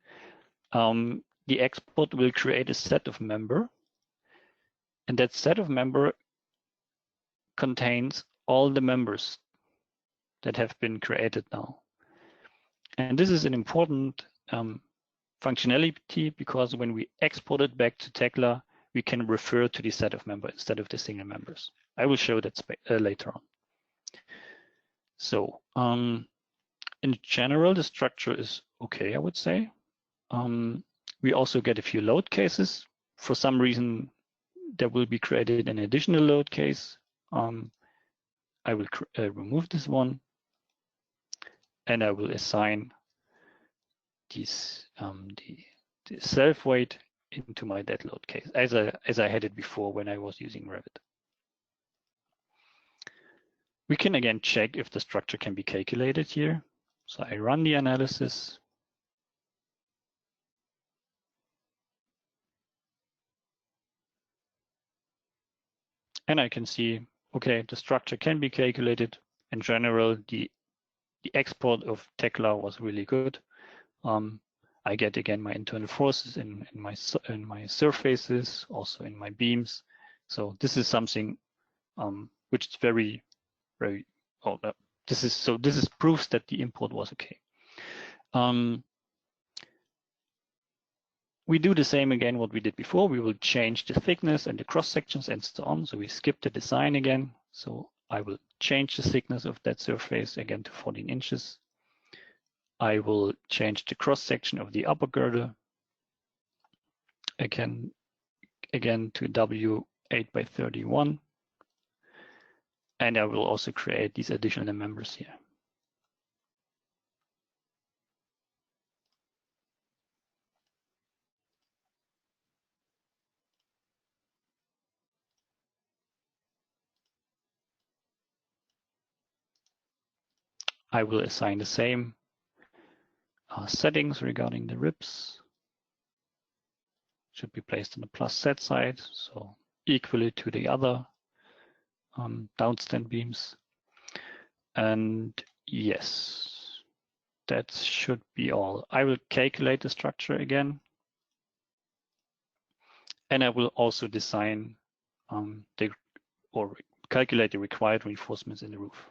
the export will create a set of member, and that set of member contains all the members that have been created now. And this is an important functionality because when we export it back to Tekla, we can refer to the set of members instead of the single members. I will show that later on. So in general, the structure is okay, I would say. We also get a few load cases. For some reason, there will be created an additional load case. I will remove this one, and I will assign these the self weight into my dead load case, as I had it before when I was using Revit. We can again check if the structure can be calculated here. So I run the analysis. And I can see, okay, the structure can be calculated. In general, the the export of Tekla was really good. I get again my internal forces in my surfaces, also in my beams. So this is something which is very this is proofs that the import was okay. We do the same again what we did before. We will change the thickness and the cross sections and so on. So we skip the design again. So I will change the thickness of that surface again to 14 inches. I will change the cross section of the upper girder again to W8 by 31. And I will also create these additional members here. I will assign the same settings regarding the ribs. Should be placed on the plus Z side, so equally to the other downstand beams. And yes, that should be all. I will calculate the structure again. And I will also design calculate the required reinforcements in the roof.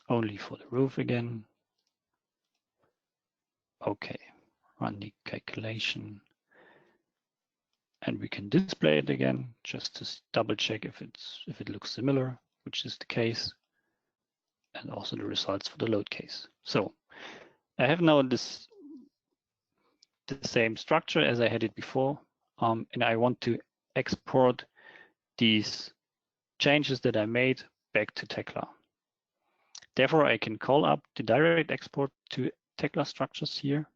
Only for the roof again. Okay, run the calculation. And we can display it again just to double check if it looks similar, which is the case, and also the results for the load case. So I have now the same structure as I had it before, and I want to export these changes that I made back to Tekla. Therefore, I can call up the direct export to Tekla structures here.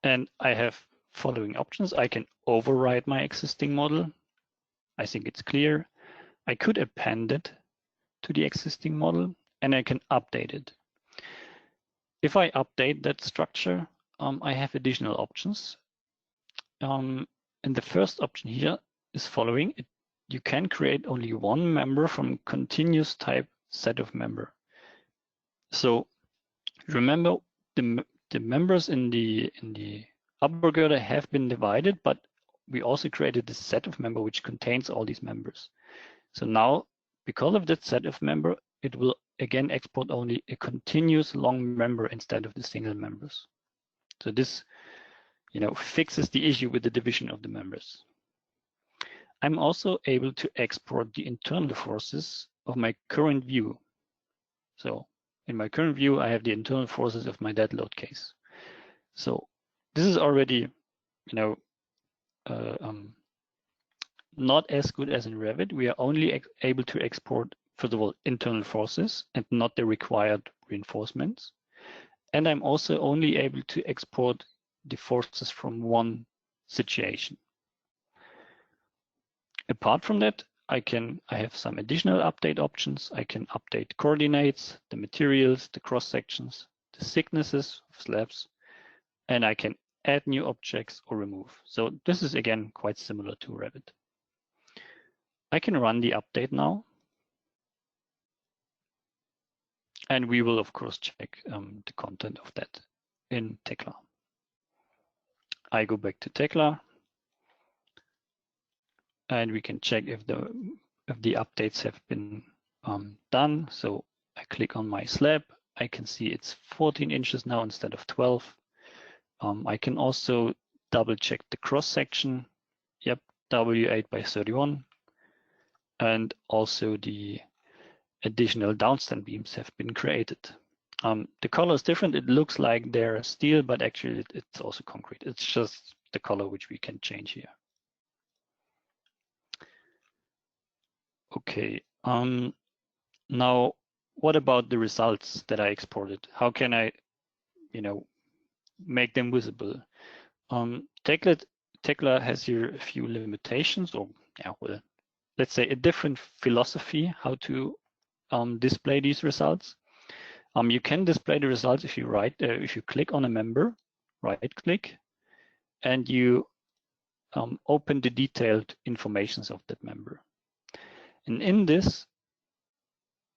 And I have following options. I can override my existing model. I think it's clear. I could append it to the existing model, and I can update it. If I update that structure, I have additional options. And the first option here is following. You can create only one member from continuous type set of member. So remember, the members in the upper girder have been divided, but we also created this set of member which contains all these members. So now, because of that set of member, it will again export only a continuous long member instead of the single members. So this, fixes the issue with the division of the members. I'm also able to export the internal forces of my current view. So in my current view, I have the internal forces of my dead load case. So this is already, not as good as in Revit. We are only able to export, first of all, internal forces and not the required reinforcements. And I'm also only able to export the forces from one situation. Apart from that, I have some additional update options. I can update coordinates, the materials, the cross sections, the thicknesses of slabs, and I can add new objects or remove. So this is again quite similar to Revit. I can run the update now. And we will of course check the content of that in Tekla. I go back to Tekla. And we can check if the updates have been done. So I click on my slab. I can see it's 14 inches now instead of 12. I can also double check the cross section. Yep, W8 by 31. And also the additional downstand beams have been created. The color is different. It looks like they're steel, but actually it's also concrete. It's just the color which we can change here. Okay, now what about the results that I exported? How can I, make them visible? Tekla has here a few limitations, or well, let's say a different philosophy how to display these results. You can display the results if you click on a member, right click, and you open the detailed informations of that member. And in this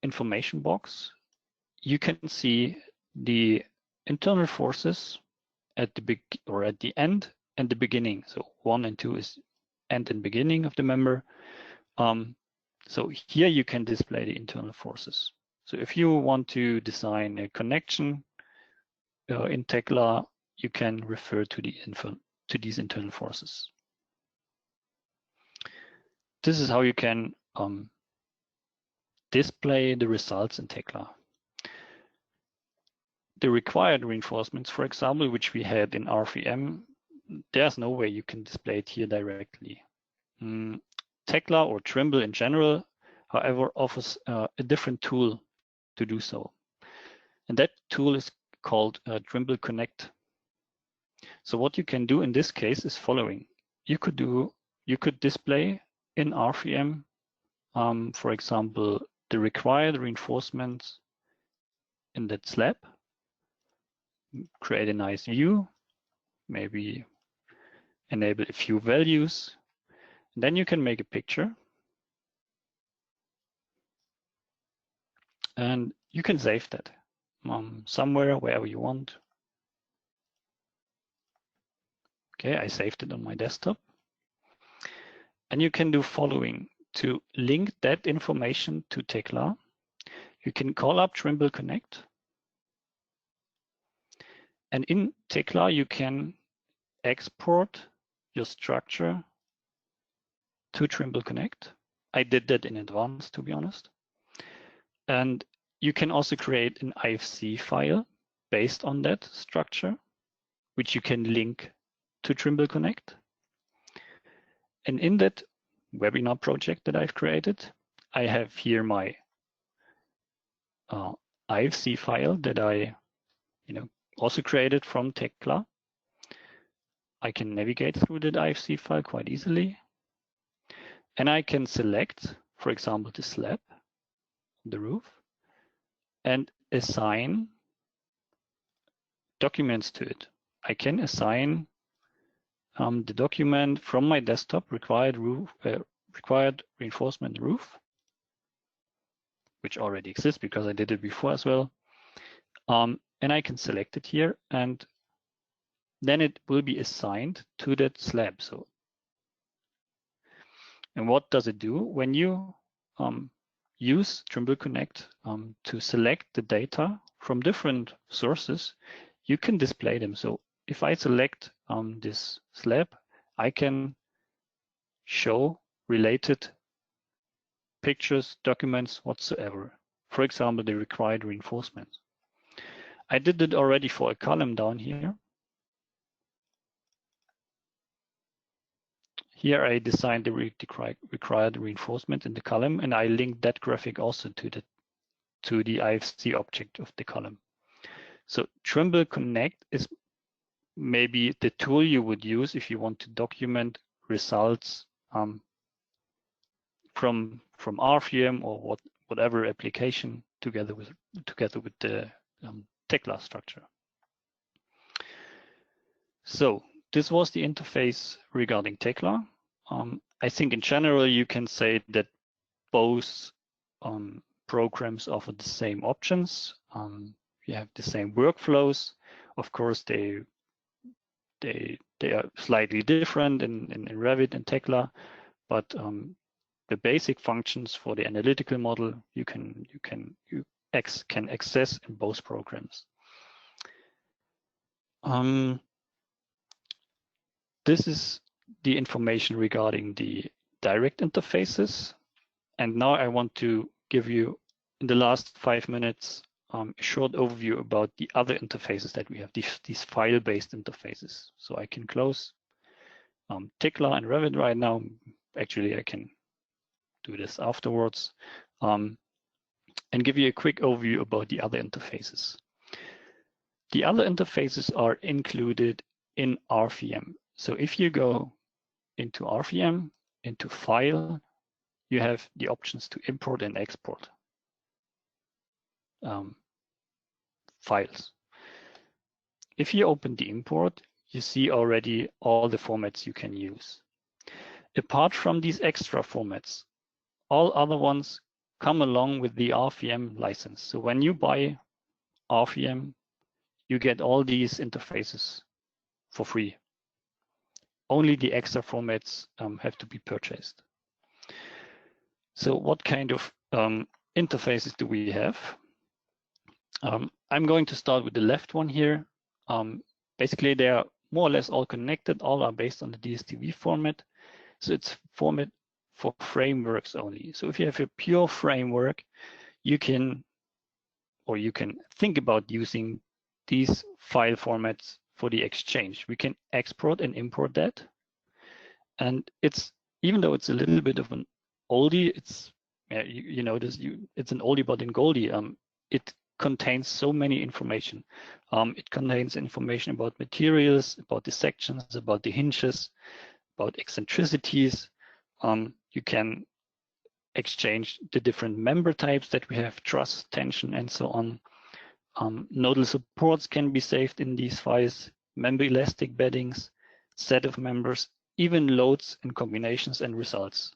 information box, you can see the internal forces at the end and the beginning. So 1 and 2 is end and beginning of the member. So here you can display the internal forces. So if you want to design a connection in Tekla, you can refer to these internal forces. This is how you can display the results in Tekla. The required reinforcements, for example, which we had in RFEM, there's no way you can display it here directly. Tekla or Trimble in general, however, offers a different tool to do so. And that tool is called Trimble Connect. So what you can do in this case is following. You could display in RFEM, for example, the required reinforcements in that slab, create a nice view, maybe enable a few values. Then you can make a picture. And you can save that somewhere, wherever you want. Okay, I saved it on my desktop. And you can do following. To link that information to Tekla, you can call up Trimble Connect. And in Tekla, you can export your structure to Trimble Connect. I did that in advance, to be honest. And you can also create an IFC file based on that structure, which you can link to Trimble Connect. And in that webinar project that I've created, I have here my IFC file that I also created from Tekla. I can navigate through that IFC file quite easily. And I can select, for example, the slab, the roof, and assign documents to it. I can assign the document from my desktop, required reinforcement roof, which already exists because I did it before as well. And I can select it here, and then it will be assigned to that slab. So, and what does it do? When you use Trimble Connect to select the data from different sources, you can display them. So if I select this slab, I can show related pictures, documents, whatsoever. For example, the required reinforcements. I did it already for a column down here. Here I designed the required reinforcement in the column, and I linked that graphic also to the IFC object of the column. So Trimble Connect is maybe the tool you would use if you want to document results from RFEM or whatever application together with the Tekla structure. So this was the interface regarding Tekla. I think in general you can say that both programs offer the same options. You have the same workflows. Of course, they are slightly different in Revit and Tekla, but the basic functions for the analytical model you can access in both programs. This is the information regarding the direct interfaces. And now I want to give you, in the last 5 minutes, a short overview about the other interfaces that we have, these file-based interfaces. So I can close Tekla and Revit right now. Actually, I can do this afterwards and give you a quick overview about the other interfaces. The other interfaces are included in RFEM. So if you go into RFEM, into File, you have the options to import and export. files. If you open the import, you see already all the formats you can use. Apart from these extra formats, all other ones come along with the RFEM license. So when you buy RFEM, you get all these interfaces for free. Only the extra formats have to be purchased. So what kind of interfaces do we have? I'm going to start with the left one here. Basically, they are more or less all connected. All are based on the DSTV format. So it's format for frameworks only. So if you have a pure framework, you can think about using these file formats for the exchange. We can export and import that. And it's, even though it's a little bit of an oldie, it's, you notice it's an oldie but in goldie. It contains so many information. It contains information about materials, about the sections, about the hinges, about eccentricities. You can exchange the different member types that we have, truss, tension, and so on. Nodal supports can be saved in these files, member elastic beddings, set of members, even loads and combinations and results.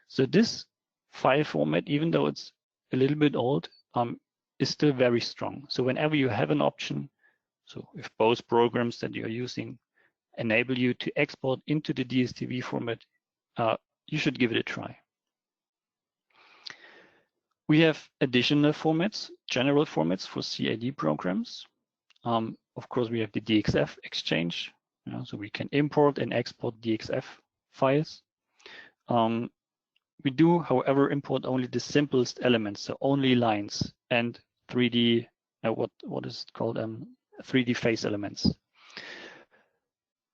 So this file format, even though it's a little bit old, is still very strong. So whenever you have an option, so if both programs that you're using enable you to export into the DSTV format, you should give it a try. We have additional formats, general formats for CAD programs. Of course, we have the DXF exchange, so we can import and export DXF files. We do, however, import only the simplest elements, so only lines and 3D, what is it called, 3D face elements.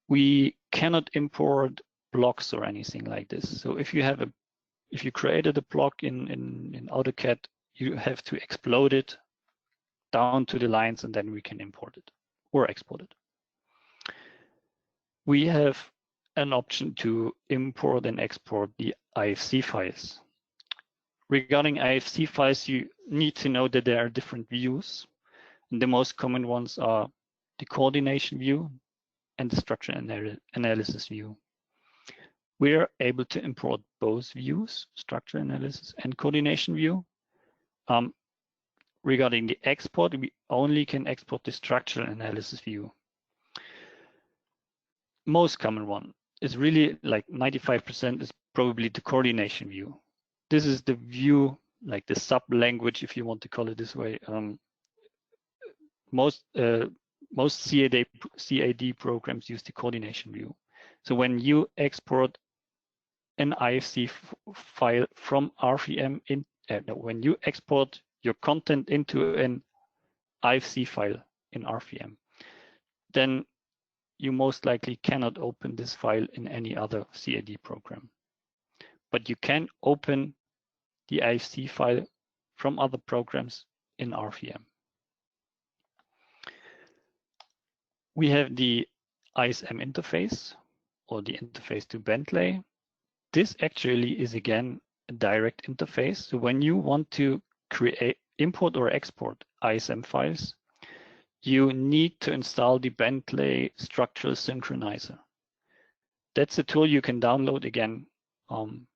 We cannot import blocks or anything like this. So if you created a block in AutoCAD, you have to explode it down to the lines, and then we can import it or export it. We have an option to import and export the IFC files. Regarding IFC files, you need to know that there are different views. And the most common ones are the coordination view and the structure analysis view. We are able to import both views, structure analysis and coordination view. Regarding the export, we only can export the structural analysis view. Most common one is really like 95% is probably the coordination view. This is the view, like the sub language, if you want to call it this way. Most CAD programs use the coordination view. So when you export an IFC file from RFEM, when you export your content into an IFC file in RFEM, then you most likely cannot open this file in any other CAD program. But you can open the IFC file from other programs in RFEM. We have the ISM interface, or the interface to Bentley. This actually is again a direct interface. So when you want to create, import or export ISM files, you need to install the Bentley Structural Synchronizer. That's a tool you can download again on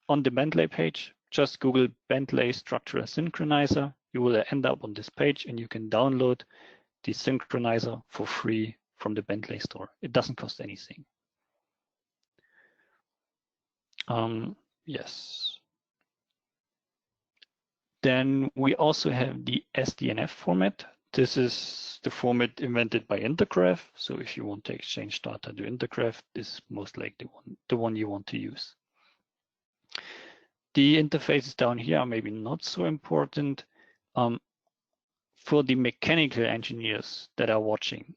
the Bentley page. Just Google Bentley Structural Synchronizer. You will end up on this page and you can download the synchronizer for free from the Bentley store. It doesn't cost anything. Yes. Then we also have the SDNF format. This is the format invented by Intergraph. So if you want to exchange data to Intergraph, this is most likely the one you want to use. The interfaces down here are maybe not so important. For the mechanical engineers that are watching,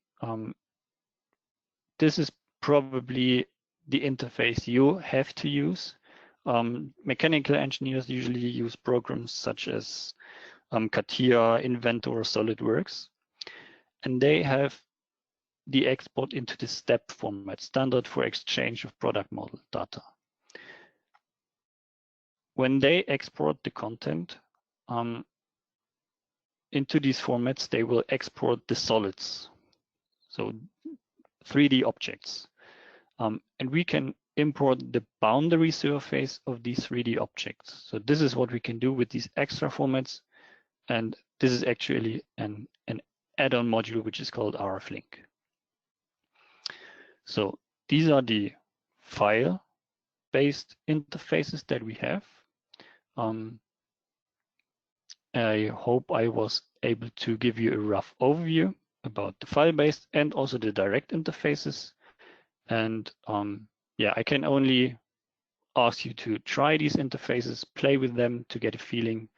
this is probably the interface you have to use. Mechanical engineers usually use programs such as CATIA, Inventor, SolidWorks, and they have the export into the STEP format, standard for exchange of product model data. When they export the content, into these formats, they will export the solids, so 3D objects. And we can import the boundary surface of these 3D objects. So this is what we can do with these extra formats. And this is actually an add-on module, which is called RFLink. So these are the file-based interfaces that we have. I hope I was able to give you a rough overview about the file-based and also the direct interfaces. And yeah, I can only ask you to try these interfaces, play with them to get a feeling,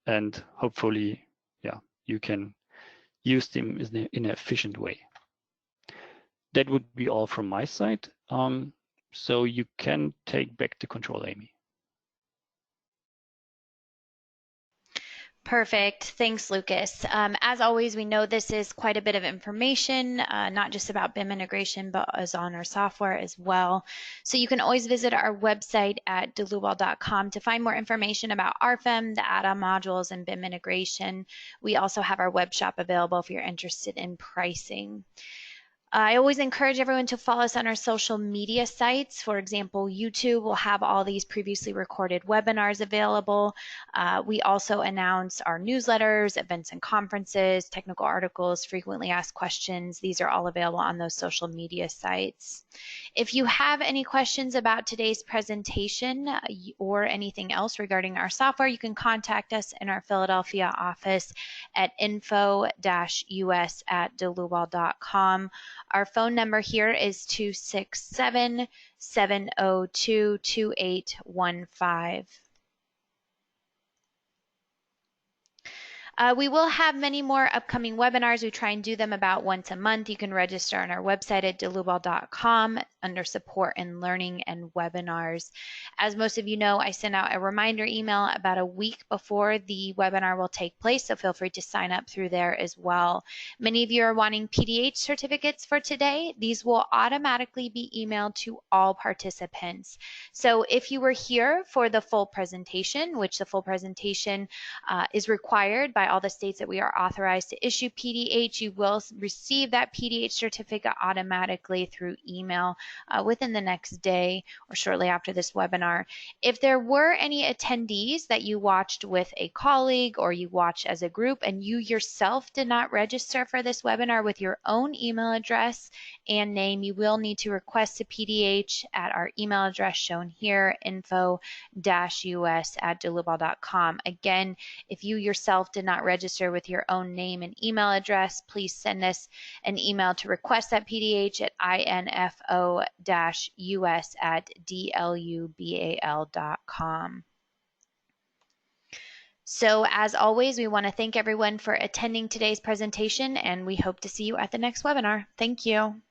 and hopefully, yeah, you can use them in an efficient way. That would be all from my side. So you can take back the control, Amy. Perfect. Thanks, Lucas. As always, we know this is quite a bit of information, not just about BIM integration, but as on our software as well. So you can always visit our website at dlubal.com to find more information about RFEM, the add-on modules, and BIM integration. We also have our web shop available if you're interested in pricing. I always encourage everyone to follow us on our social media sites. For example, YouTube will have all these previously recorded webinars available. We also announce our newsletters, events and conferences, technical articles, frequently asked questions. These are all available on those social media sites. If you have any questions about today's presentation or anything else regarding our software, you can contact us in our Philadelphia office at info-us@dlubal.com. Our phone number here is 267-702-2815. We will have many more upcoming webinars. We try and do them about once a month. You can register on our website at dlubal.com under support and learning and webinars. As most of you know, I send out a reminder email about a week before the webinar will take place, so feel free to sign up through there as well. Many of you are wanting PDH certificates for today. These will automatically be emailed to all participants. So if you were here for the full presentation, which the full presentation is required by all the states that we are authorized to issue PDH, you will receive that PDH certificate automatically through email within the next day or shortly after this webinar. If there were any attendees that you watched with a colleague or you watched as a group and you yourself did not register for this webinar with your own email address and name, you will need to request a PDH at our email address shown here, info-us@dlubal.com. Again, if you yourself did not register with your own name and email address, please send us an email to request that PDH at info-us@dlubal.com. So as always, we want to thank everyone for attending today's presentation, and we hope to see you at the next webinar. Thank you.